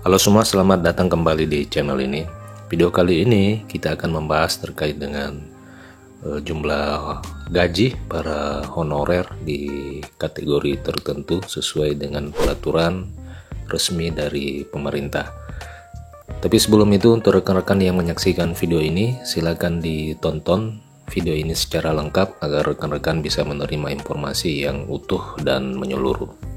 Halo semua, selamat datang kembali di channel ini. Video kali ini kita akan membahas terkait dengan jumlah gaji para honorer di kategori tertentu sesuai dengan peraturan resmi dari pemerintah. Tapi sebelum itu, untuk rekan-rekan yang menyaksikan video ini, silakan ditonton video ini secara lengkap agar rekan-rekan bisa menerima informasi yang utuh dan menyeluruh.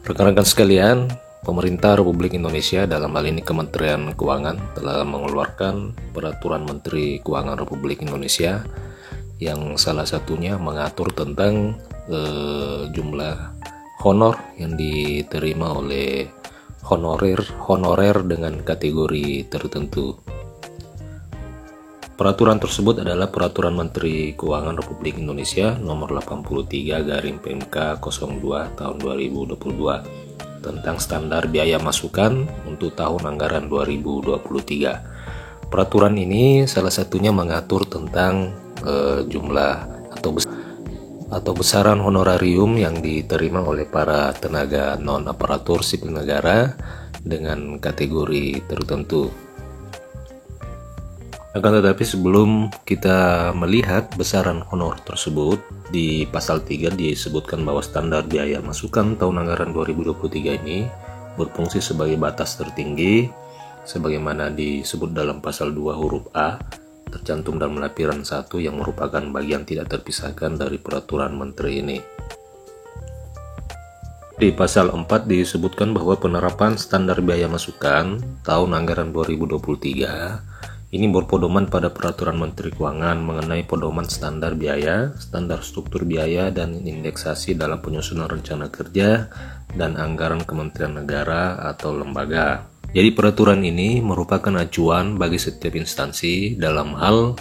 Rekan-rekan sekalian, pemerintah Republik Indonesia dalam hal ini Kementerian Keuangan telah mengeluarkan Peraturan Menteri Keuangan Republik Indonesia yang salah satunya mengatur tentang jumlah honor yang diterima oleh honorer dengan kategori tertentu. Peraturan tersebut adalah Peraturan Menteri Keuangan Republik Indonesia nomor 83/PMK 02 tahun 2022 tentang standar biaya masukan untuk tahun anggaran 2023. Peraturan ini salah satunya mengatur tentang jumlah atau besaran honorarium yang diterima oleh para tenaga non-aparatur sipil negara dengan kategori tertentu. Akan tetapi sebelum kita melihat besaran honor tersebut, di pasal 3 disebutkan bahwa standar biaya masukan tahun anggaran 2023 ini berfungsi sebagai batas tertinggi sebagaimana disebut dalam pasal 2 huruf A tercantum dalam lampiran 1 yang merupakan bagian tidak terpisahkan dari peraturan menteri ini. Di pasal 4 disebutkan bahwa penerapan standar biaya masukan tahun anggaran 2023 ini berpedoman pada Peraturan Menteri Keuangan mengenai pedoman standar biaya, standar struktur biaya, dan indeksasi dalam penyusunan rencana kerja dan anggaran Kementerian Negara atau lembaga. Jadi peraturan ini merupakan acuan bagi setiap instansi dalam hal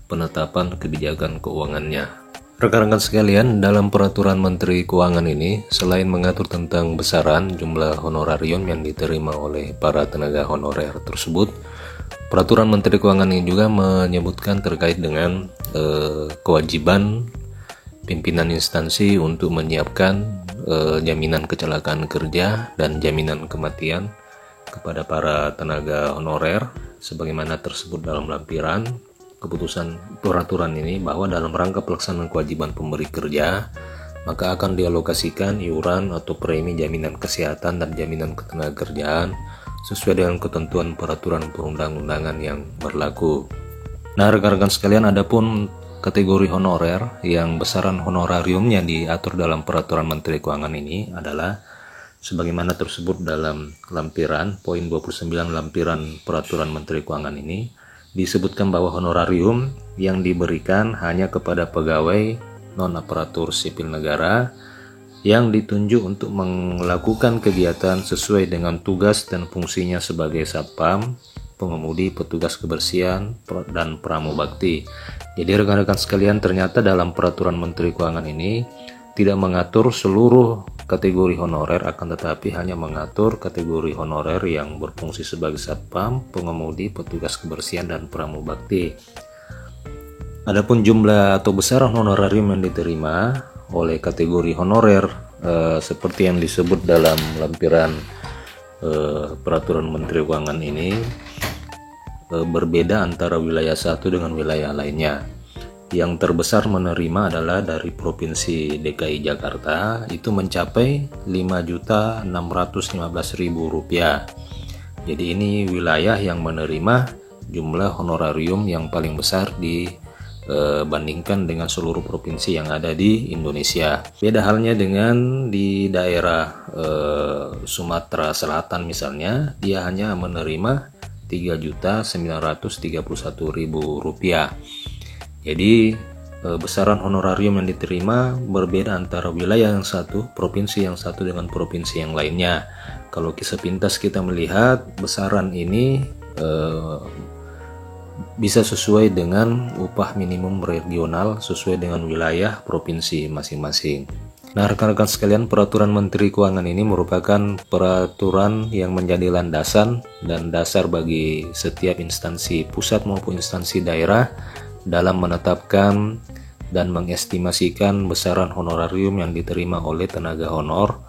penetapan kebijakan keuangannya. Rekan-rekan sekalian, dalam Peraturan Menteri Keuangan ini, selain mengatur tentang besaran jumlah honorarium yang diterima oleh para tenaga honorer tersebut, Peraturan Menteri Keuangan ini juga menyebutkan terkait dengan kewajiban pimpinan instansi untuk menyiapkan jaminan kecelakaan kerja dan jaminan kematian kepada para tenaga honorer sebagaimana tersebut dalam lampiran keputusan peraturan ini, bahwa dalam rangka pelaksanaan kewajiban pemberi kerja maka akan dialokasikan iuran atau premi jaminan kesehatan dan jaminan ketenagakerjaan sesuai dengan ketentuan peraturan perundang-undangan yang berlaku. Nah, rekan-rekan sekalian, adapun kategori honorer yang besaran honorariumnya diatur dalam Peraturan Menteri Keuangan ini adalah sebagaimana tersebut dalam lampiran poin 29 lampiran Peraturan Menteri Keuangan ini, disebutkan bahwa honorarium yang diberikan hanya kepada pegawai non-aparatur sipil negara yang ditunjuk untuk melakukan kegiatan sesuai dengan tugas dan fungsinya sebagai satpam, pengemudi, petugas kebersihan, dan pramubakti. Jadi rekan-rekan sekalian, ternyata dalam Peraturan Menteri Keuangan ini tidak mengatur seluruh kategori honorer, akan tetapi hanya mengatur kategori honorer yang berfungsi sebagai satpam, pengemudi, petugas kebersihan, dan pramubakti. Adapun jumlah atau besaran honorarium yang diterima oleh kategori honorer seperti yang disebut dalam lampiran Peraturan Menteri Keuangan ini berbeda antara wilayah satu dengan wilayah lainnya. Yang terbesar menerima adalah dari Provinsi DKI Jakarta, itu mencapai Rp5.615.000. Jadi ini wilayah yang menerima jumlah honorarium yang paling besar bandingkan dengan seluruh provinsi yang ada di Indonesia. Beda halnya dengan di daerah Sumatera Selatan misalnya, dia hanya menerima Rp3.931.000. Jadi besaran honorarium yang diterima berbeda antara wilayah yang satu, provinsi yang satu dengan provinsi yang lainnya. Kalau sepintas kita melihat besaran ini bisa sesuai dengan upah minimum regional sesuai dengan wilayah provinsi masing-masing. Nah, rekan-rekan sekalian, Peraturan Menteri Keuangan ini merupakan peraturan yang menjadi landasan dan dasar bagi setiap instansi pusat maupun instansi daerah dalam menetapkan dan mengestimasikan besaran honorarium yang diterima oleh tenaga honor,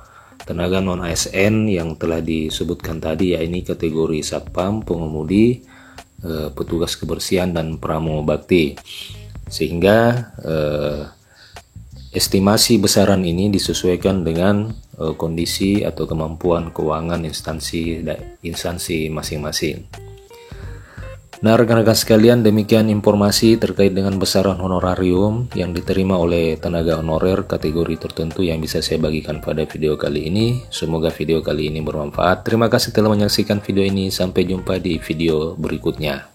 tenaga non-ASN yang telah disebutkan tadi, yakni kategori satpam, pengemudi, petugas kebersihan, dan pramugari. Sehingga estimasi besaran ini disesuaikan dengan kondisi atau kemampuan keuangan instansi masing-masing. Nah, rekan-rekan sekalian, demikian informasi terkait dengan besaran honorarium yang diterima oleh tenaga honorer kategori tertentu yang bisa saya bagikan pada video kali ini. Semoga video kali ini bermanfaat. Terima kasih telah menyaksikan video ini. Sampai jumpa di video berikutnya.